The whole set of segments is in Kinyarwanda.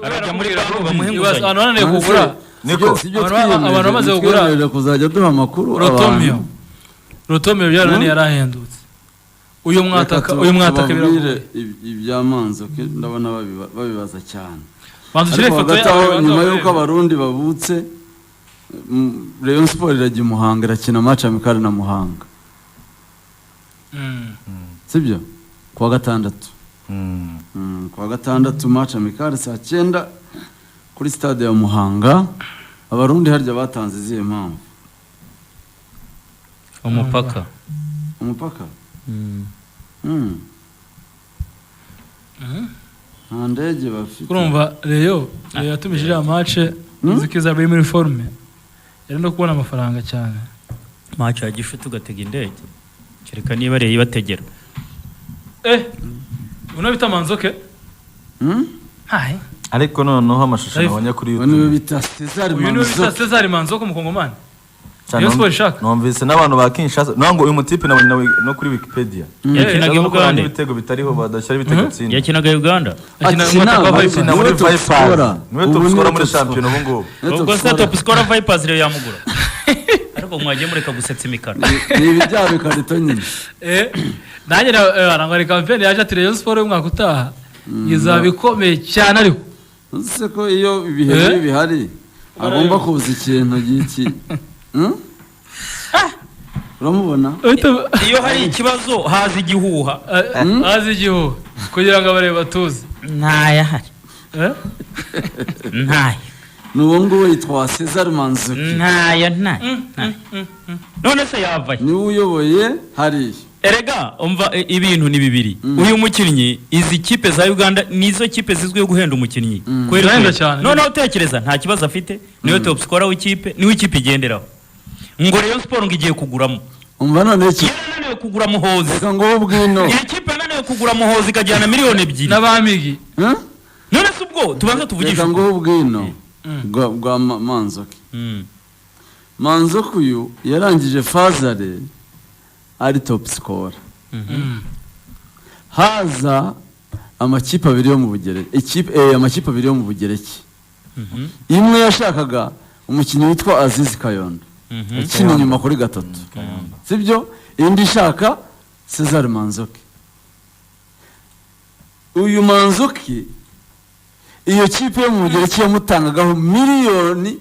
arajya muri banki bamuhinguzanya abantu bananiye kugura niko abantu bamaze kugura kuzajya duha amakuru Rotomio byarananiye yarahendutse uyu mwataka biragoye ibyamanzo ndabona babibaza cyane bandushire foto yawe nyuma yuko abarundi babutse Rayon Sport irajya Muhanga irakina match amikali na Muhanga sibyo kuwa gatandatu kuwa gatandatu match amikali saa 9 kuri stade ya Muhanga abarundi harya batanze izihe mpamvu umupaka ndege bafite kurumva Reyo yatumije ya match zikiza bari muri forme yari no kubona amafaranga cyane match ya Gishuti ugatega indege kereka niba Reyo ibategera uno bita Manzoke hai ariko noneho amashusho nabonye kuri YouTube uno bita Cesar Manzoke mukongomani Rayon Sport ishaka numvise n'abantu ba Kinshasa nango uyu mutipe nabonye no kuri Wikipedia yakinaga Uganda ibitego bitariho badashyira ibitego tsinda yakinaga Uganda akina muri Vipers niwe top scorer muri champion ubu ngubu ubwo se top scorer Vipers rero yamugura ariko mwagiye mureka gusetsa imikara ni ibijya bikarito nyine nanjye arangari campaign yaje ati Rayon Sport y'umwaka utaha izabikomeye cyane ariko uzi ko iyo ibihe bihari agomba kuza ikintu giki uramubona iyo hari ikibazo haza igihuha kugira ngo abarebe batuze ntayahari ntayo nuwo nguwo yitwa Cesar Manzuki ntayo none se yavaye niwe uyoboye hariya erega umva ibintu ni bibiri uyu mukinnyi izi kipe za Uganda nizo kipe zizwiye guhenda umukinnyi kwera cyane noneho utekereza nta kibazo afite niwe top scorer w'ikipe niwe ikipe igenderaho ngo Rayon Sport ngiye kuguramo umva none iki yananiwe kugura Muhozi reka ngo ubwino iyi kipe yananiwe kugura Muhozi ikajyana miliyoni 2 n'abamigi none se ubwo tubanza tuvugisha reka ngo ubwino bwa Manzoki Manzoki uyu yarangije Fazare ari top scorer haza amakipe abiri yo mu Bugereki amakipe abiri yo mu Bugereki imwe yashakaga umukinnyi witwa Aziz Kayondo akina inyuma kuri gatatu sibyo indi ishaka Cesar Manzoki uyu Manzoki iyo kipe yo mu Bugereki yamutangagaho miliyoni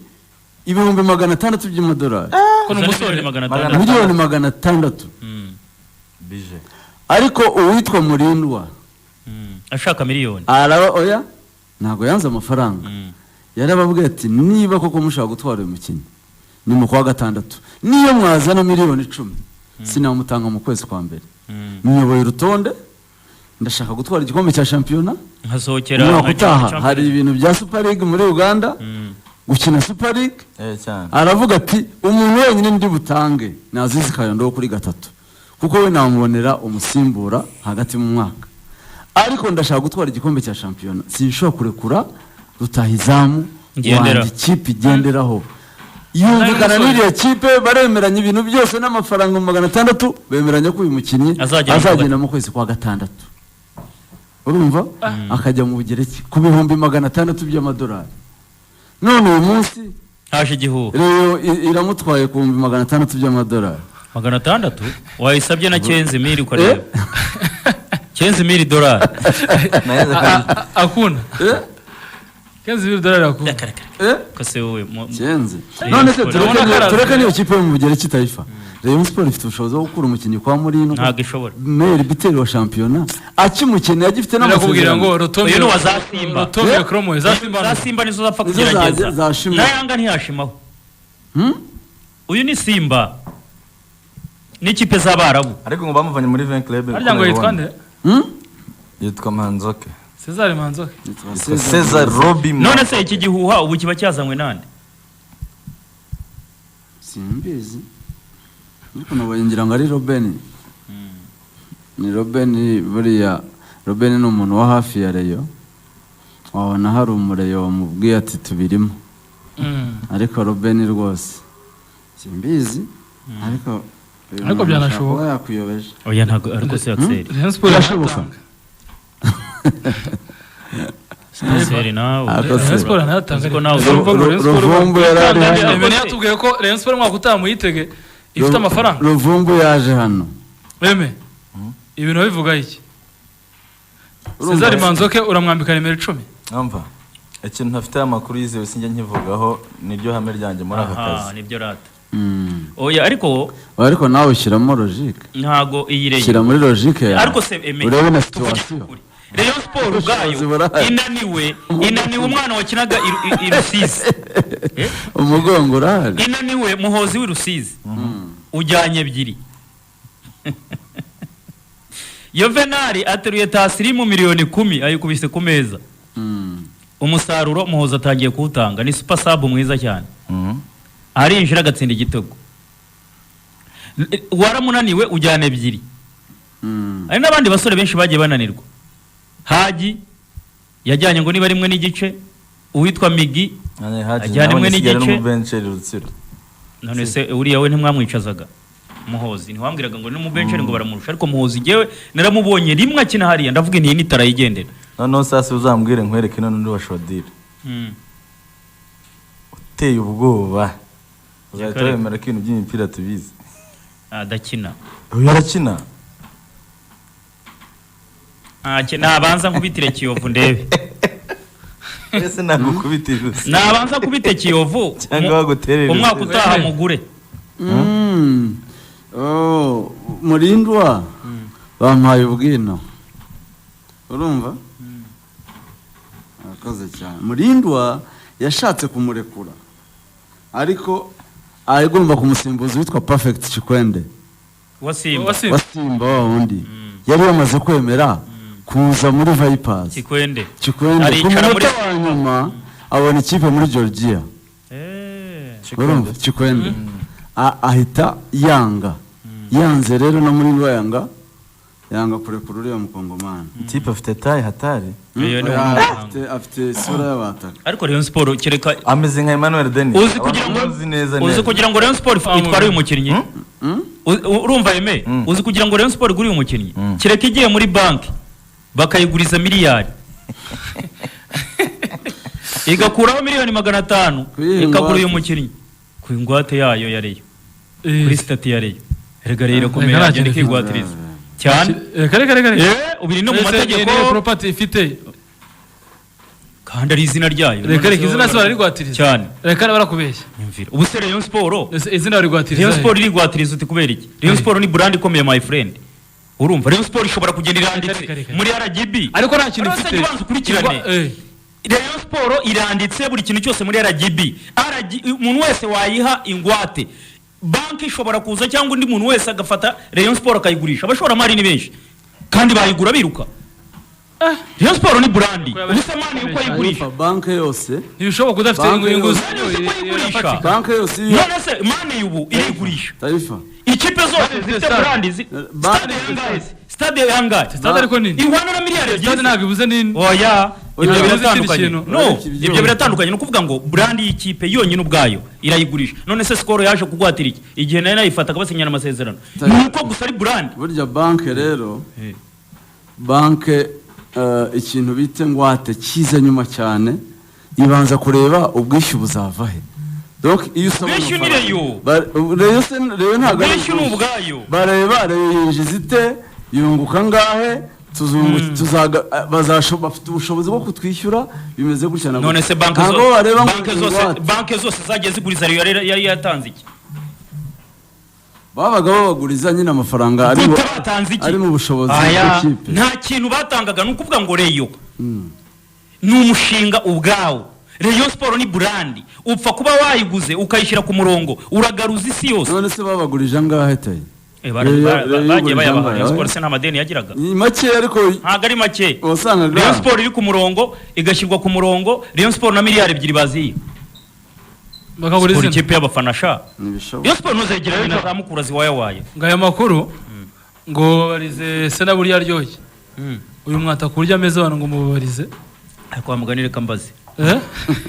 600,000 by'amadolari ko n'umusore miliyoni 600 bije ariko uwitwa Murindwa ashaka miliyoni oya ntago yanze amafaranga yarababwiye ati niba koko mushaka gutwara uyu mukinnyi ni mu kwa gatandatu niyo mwazana miliyoni 10 sinamutanga mu kwezi kwa mbere niyoboye urutonde ndashaka gutwara igikombe cya shampiyona nkasohokera umwaka hari ibintu bya Super League muri Uganda gukina Super League cyane aravuga ati umuntu wenyine ndi butange ni Aziz Kayondo kuri gatatu kuko we namubonera umusimbura hagati mu mwaka ariko ndashaka gutwara igikombe cya shampiyona sinshobora kurekura rutahizamu wandi kipe igenderaho yumvikana n'iriya kipe baremeranya ibintu byose n'amafaranga 600 bemeranya ko uyu mukinnyi azagenda mu kwezi kwa gatandatu urumva akajya mu Bugereki ku 600,000 by'amadolari none uyu munsi haje igihuha rero iramutwaye ku 600,000 by'amadolari 600 wayisabye na $100,000 ukareba $100,000 akuna $100,000 akuna kase wowe Cyenze none se tureke niyo kipe mu Bugereki Taifa Rayon Sport ifite ubushobozi bwo gukura umukinnyi kwa Murindwa ntago ishobora maire biteri wa shampiyona akimukeneye agifite n'amasezerano ngo Rotomio no wazasimba Rotomio Kromo zasimba nizo zapfa kugerageza nayanga ntiyashimaho uyu ni Simba n'ikipe z'Abarabu ariko ngo bamuvanye muri 20 club arya ngo yitwa nde yitwa Manzoke Cesar Manzoke Cesar Robi none se iki gihuha ubu kiba cyazanywe nande simbizi niko nabayengira ngo ari Robben ni Robben buriya Robben ni umuntu wa hafi ya Rayon wabona hari umureyo wamubwiye ati tubirimo ariko Robben rwose simbizi ariko byanashoboka yakuyobeje oya ntago ariko se Axel Rayon Sport yashoboka Seri nawe Rayon Sport ntatanga Uziko nawe Ruvumbu yari ari hano Emene yatubwiye ko Rayon Sport umwaka utaha muyitege ifite amafaranga Ruvumbu yaje hano Eme ibintu bivuga iki Cesar Manzoke uramwambika nimero 10 Numva ikintu ntafite amakuru yizewe sinjya nkivugaho niryo hame ryanjye muri aka kazi nibyo rata oya ariko nawe ushyiramo logique ntago iyireye shyira muri logique yawe ariko se Eme urebe na situation Rayon Sport ubwayo inaniwe umwana wakinaga i Rusizi umugongo urahari inaniwe muhozi w'i Rusizi ujyanye ebyiri Juvenal ateruye tasirimu miliyoni 10 ayikubise ku meza umusaruro muhoza atangiye kuwutanga ni super sub mwiza cyane arinjira agatsinda igitego waramunaniwe ujyana ebyiri hari n'abandi basore benshi bagiye bananirwa Haji yajyanye ngo niba rimwe n'igice uwitwa Migi ajyana rimwe n'igice none se uriya we ntimwamwicazaga muhozi ntiwambwiraga ngo ni mu bench ngo baramurusha ariko muhozi jewe naramubonye rimwe akina hariya ndavuga ni nitara yigendera none sasa uzambwire nkwereke none ndi washodira uteye ubwoba uzahita wemera ko ibintu by'imipira tubizi adakina uyu arakina nabanza nkubitire Kiyovu ndebe ese nagukubitira nabanza kubite Kiyovu cyangwa baguterera umwaka utaha mugure Murindwa bampaye ubwino urumva arakoze cyane Murindwa yashatse kumurekura ariko agomba kumusimbuza witwa Perfect Chikwende wasimba wa wundi yari yamaze kwemera kuza muri Vipers Chikwende ku munota wa nyuma abona ikipe muri Georgia urumva Chikwende ahita yanze rero no muri yanga kurekura uriya mukongomani ikipe afite tayi hatari afite isura y'abataka ariko Rayon Sport kereka ameze nka Emmanuel Denis uzi kugira ngo Rayon Sport itware uyu mukinnyi urumva Eme uzi kugira ngo Rayon Sport igure uyu mukinnyi kereka igiye muri banki bakayiguriza miliyari igakuraho miliyoni 500 ikagura uyu mukinnyi ku ingwate yayo yareyo kuri stati yareyo erega rero komeye agenda ikigwatiriza cyane kare ubiri no mu mategeko property ifite kandi ari izina ryayo reka izina se barigwatiriza cyane reka barakubeshya nyumvira ubu se Rayon Sport izina barigwatiriza Rayon Sport irigwatiriza uti kubera iki Rayon Sport ni brand ikomeye my friend urumva Rayon Sport ishobora kugenda iranditse muri RGB ariko nta kintu ifite Rayon Sport iranditse buri kintu cyose muri RGB umuntu wese wayiha ingwate banki ishobora kuza cyangwa undi muntu wese agafata Rayon Sport akayigurisha abashora mari ni benshi kandi bayigura biruka Rayon Sport ni brand ubusemani yuko ayigurisha banki yose ntibishoboka udafite inguzanyo banki yose none se mane yubu irigurisha Taifa ikipe zose zifite brand stade yangahe stade ariko nini ihwana na miliyari stade ntabwo ibuze nini oya ibyo biratandukanye ibyo biratandukanye no kuvuga ngo brand y'ikipe yonyine ubwayo irayigurisha none se Skol yaje kugwatira iki igihe nayo nayifata kabasinyana amasezerano nuko gusa ari brand burya banki rero banki ikintu bite ngwate kiza nyuma cyane ibanza kureba ubwishyu buzava he donc iyo usoma ubwishyu ni reyo reyo ntabwo ubwishyu ni ubwayo bareba yinjizite yunguka ngahe bafite ubushobozi bwo kutwishyura bimeze gutya na none se banki zose zagiye ziguriza yari yatanze iki babaga babaguriza nyine amafaranga ari mu bushobozi bw'ikipe nta kintu batangaga ni ukuvuga ngo reyo ni umushinga ubwawo Rayon Sport ni brand upfa kuba wayiguze ukayishyira ku murongo uragaruza isi yose none se babagurije angahe tayi bagiye bayabaha Rayon Sport se nta madeni yagiraga ni make ariko ntago ari make wasanga Rayon Sport iri ku murongo igashyirwa ku murongo Rayon Sport na miliyari 2 baziye bakaguriza ikipe y'abafana sha Rayon Sport ntuzegera bina zamukura ziwayawaye ngaya makuru ngo barize sena buri yaryoye uyu mwata kurya meze wana ngo mubarize ariko bamuganire kambazi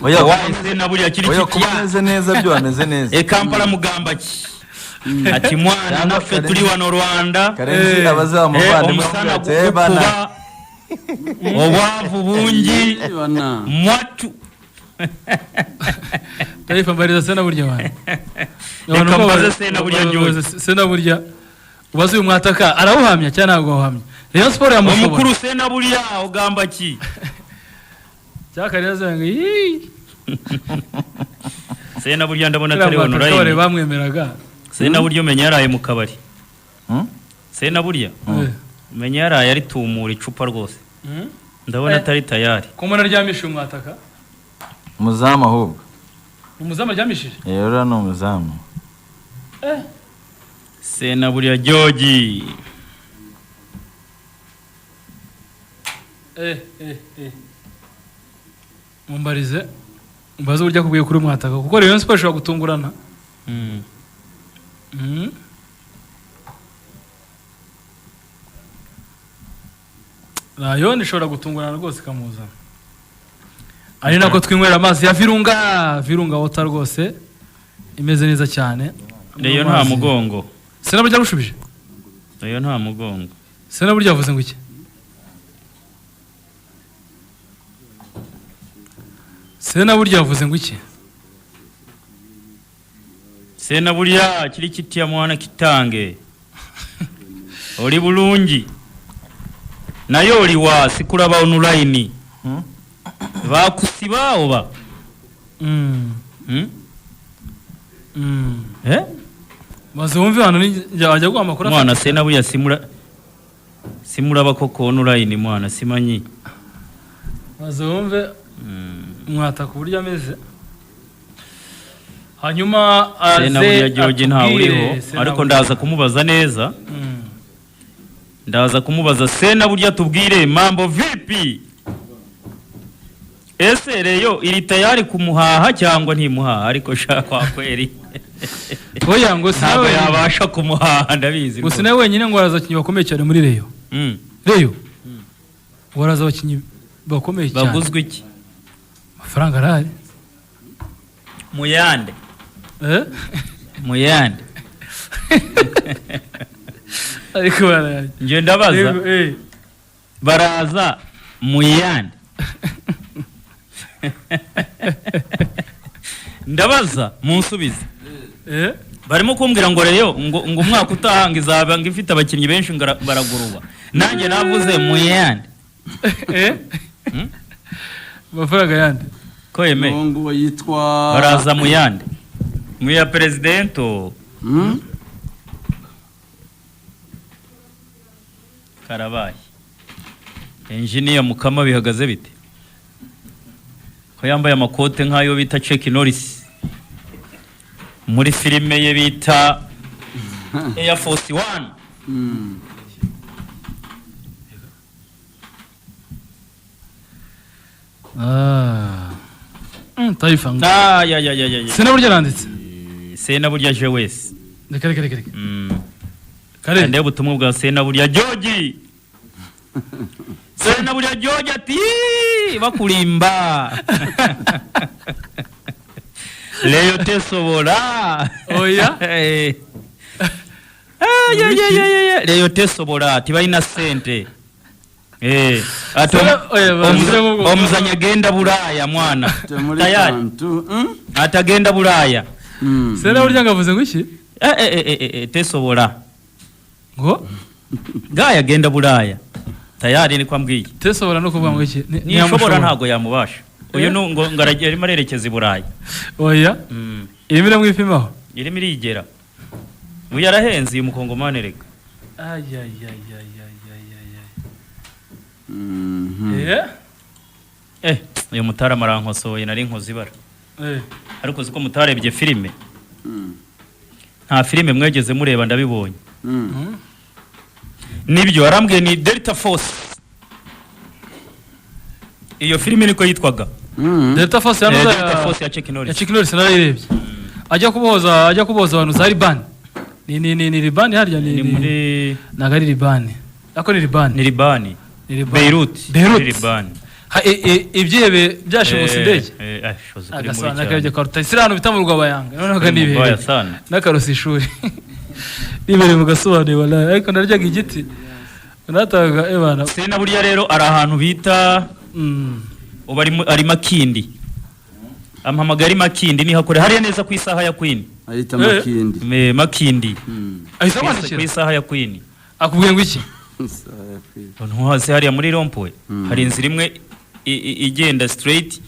oya wahise na buri yakiri kimeze neza byo ameze neza Kampala mugamba ki ati mwana nafe turi wano Rwanda karenzi abazamuvande umusana gukura obwavu bungi bana mwatu Taifa mbariza sena burya wana. Reka mbaze Sena burya George. Sena burya ubaze uyu mwataka arawuhamya cyangwa ntabwo awuhamya. Rayon Sport yamushobora. omukuru Sena burya ogamba ki Cyakarira zanga yi. Sena burya ndabona atari Kare online bamwemeraga. Sena burya umenya yaraye mu kabari Hmm? Sena burya Eh. umenya yaraye ari tumura icupa rwose ndabona atari tayari Ko mwana ryamishije umwataka? umuzamu ahubwo Umuzamu ryamishije? rero ni umuzamu Sena burya George Mumbarize. Mbaze urya kubuye kuri umwataka kuko Rayon Sport ishobora gutungurana. Rayon ishobora gutungurana rwose ikamuzana. Ari nako twinywera amazi ya Virunga water rwose imeze neza cyane. Reyo nta mugongo Sena burya gushubije. Reyo nta mugongo Sena burya yavuze ngo iki? Sena burya yavuze ngo iki? Sena burya kiri kitiya mwana kitange oli bulungi nayo oli wasi kulaba online bakusiba oba Maze wumve hano ajya guha amakuru mwana Sena burya simuraba koko online mwana simanyi maze wumve mwata ku buryo ameze hanyuma Sena burya George nta uriho ariko ndaza kumubaza neza ndaza kumubaza Sena burya tubwire mambo vipi ese Reyo iri tayari kumuhaha cyangwa ntimuhaha ariko shaka kweri oya ngo ntabwo yabasha kumuhaha ndabizi gusa nawe wenyine ngo araza abakinnyi bakomeye cyane muri Reyo Reyo waraza abakinnyi bakomeye cyane baguzwe iki amafaranga arahari muyande muyande ariko barahari nje ndabaza baraza muyande ndabaza munsubize barimo kumbwira ngo Reyo ngo umwaka utahanga izaba ngifite abakinnyi benshi baraguruba nanjye navuze muyande amafaranga yandi ko yeme ngo yitwa baraza muyande muya presidento Karabaye engineer Mukama bihagaze bite ko yambaye amakote nk'ayo bita Chuck Norris muri filime ye bita Air Force One Taifa ya Sena burya aranditse Sena burya Jewes reka kare ndebe ubutumwa bwa Sena burya George Sena burya George ati bakulimba Reyo tesobora oya Reyo tesobora tibalina sente omuzanya agenda Bulaya mwana tayari atagenda Bulaya Sena burya ngavuze ngo iki tesobora ngo gaya agenda Bulaya tayari ni kwambwiye tesobora no kuvuga ngo iki nishobora ntago yamubasha uyu ngo ngaragiye arimo arerekeza Bulaya oya irimo iramwipimaho irimo irigera uyu arahenze uyu mukongomane reka uyu mutara marankosoye nari nkoze ibara ariko ziko mutarebye filime nta filime mwegeze mureba ndabibonye nibyo arambwiye ni Delta Force iyo filime niko yitwaga Delta Force ya Chuck Norris Chuck Norris narayirebye ajya kuboza abantu za Liban ni Liban harya ni muri nagari Liban ako ni Liban Beirut Liban ibyebe byashimuse indege agasana kabye karuta isirano bitamurwa bayanga noneho kanibere n'akarosi ishuri nibere mu gasobanuro wallahi ariko naryaga igiti nataga ebana Sena buriya rero ari ahantu bita ubu ari Makindi. Ampamagara ari Makindi niho akore hariya neza ku isaha ya Queen. ahita Makindi. Makindi. ahise Ku kwandikira isaha ya Queen. akubwiye ngo iki Ntuhazi hariya muri Rompowe. Hari inzira imwe igenda straight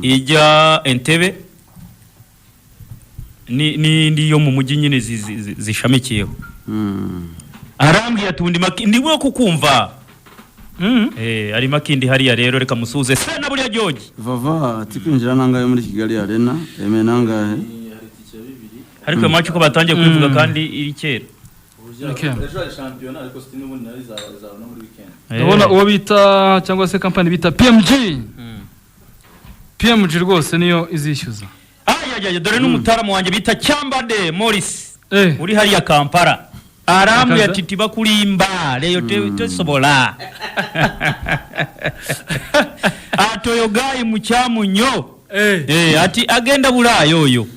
ijya Entebbe. Ni yo mu mujyi nyine zishamikiyeho. Arambwiye ati undi Makindi we kukumva. Ari Makindi hariya rero reka musuze Sena buriya George. Vava ati kwinjira nangaye muri Kigali Arena eme nangahe Ariko match ko batangiye kubivuga kandi iri kera. ndabona uwo bita cyangwa se kampani bita PMG rwose niyo izishyuza Dore n'umutaramu wanjye bita Cyambade Morris uri hariya Kampala arambwiye ati tiba kulimba leyo tesobola atoyogaye mu cyamunyo ati agenda burayo yo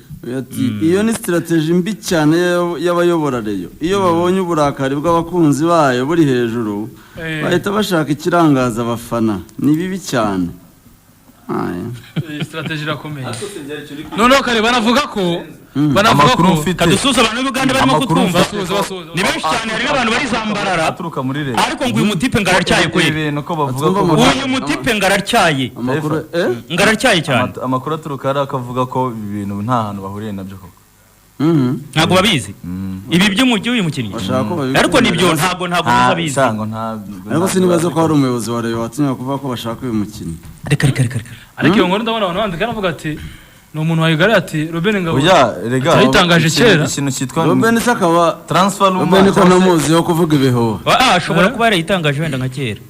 iyo ni strategy mbi cyane y'abayobora reyo iyo babonye uburakari bw'abakunzi bayo buri hejuru bahita bashaka ikirangaza abafana ni bibi cyane strategy irakomeye noneho kare banavuga ko kadusuza abantu b'Uganda barimo kutwumva ni benshi cyane hari n'abantu bari zambarara aturuka muri leta ariko ngo uyu mutipe ngaracyaye kweli nuko bavuga ko uyu mutipe ngaracyaye ngaracyaye cyane amakuru aturuka ari akavuga ko ibintu nta hantu bahuriye nabyo koko ntabwo babizi ibi by'umujyi uyu mukinnyi ariko nibyo ntabwo muzabizi ariko sinibaza ko hari umuyobozi wa Rayon watinya kuvuga ko bashaka uyu mukinnyi reka ariko iyo nkuru ndabona abantu bandika navuga ati ni umuntu wayigara ati Robben Ngabo yayitangaje kera ikintu cyitwa Robben sakaba transfer Robben ko namuzi yo kuvuga ibihoho ashobora kuba yarayitangaje wenda nka kera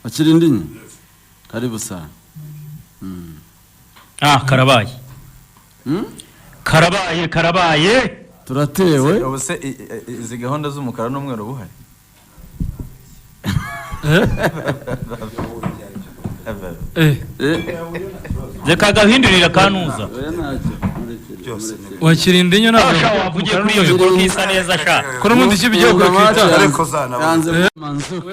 akiri indinye karibu sana karabaye turatewe ubuse izi gahunda z'umukara n'umweru buhari reka gahindurira kanuza wakirinde inyo ntabwo wavugiye kuri iyo mikoro ntisa neza sha ko n'ubundi icyo bigiye kwita yanze manzuka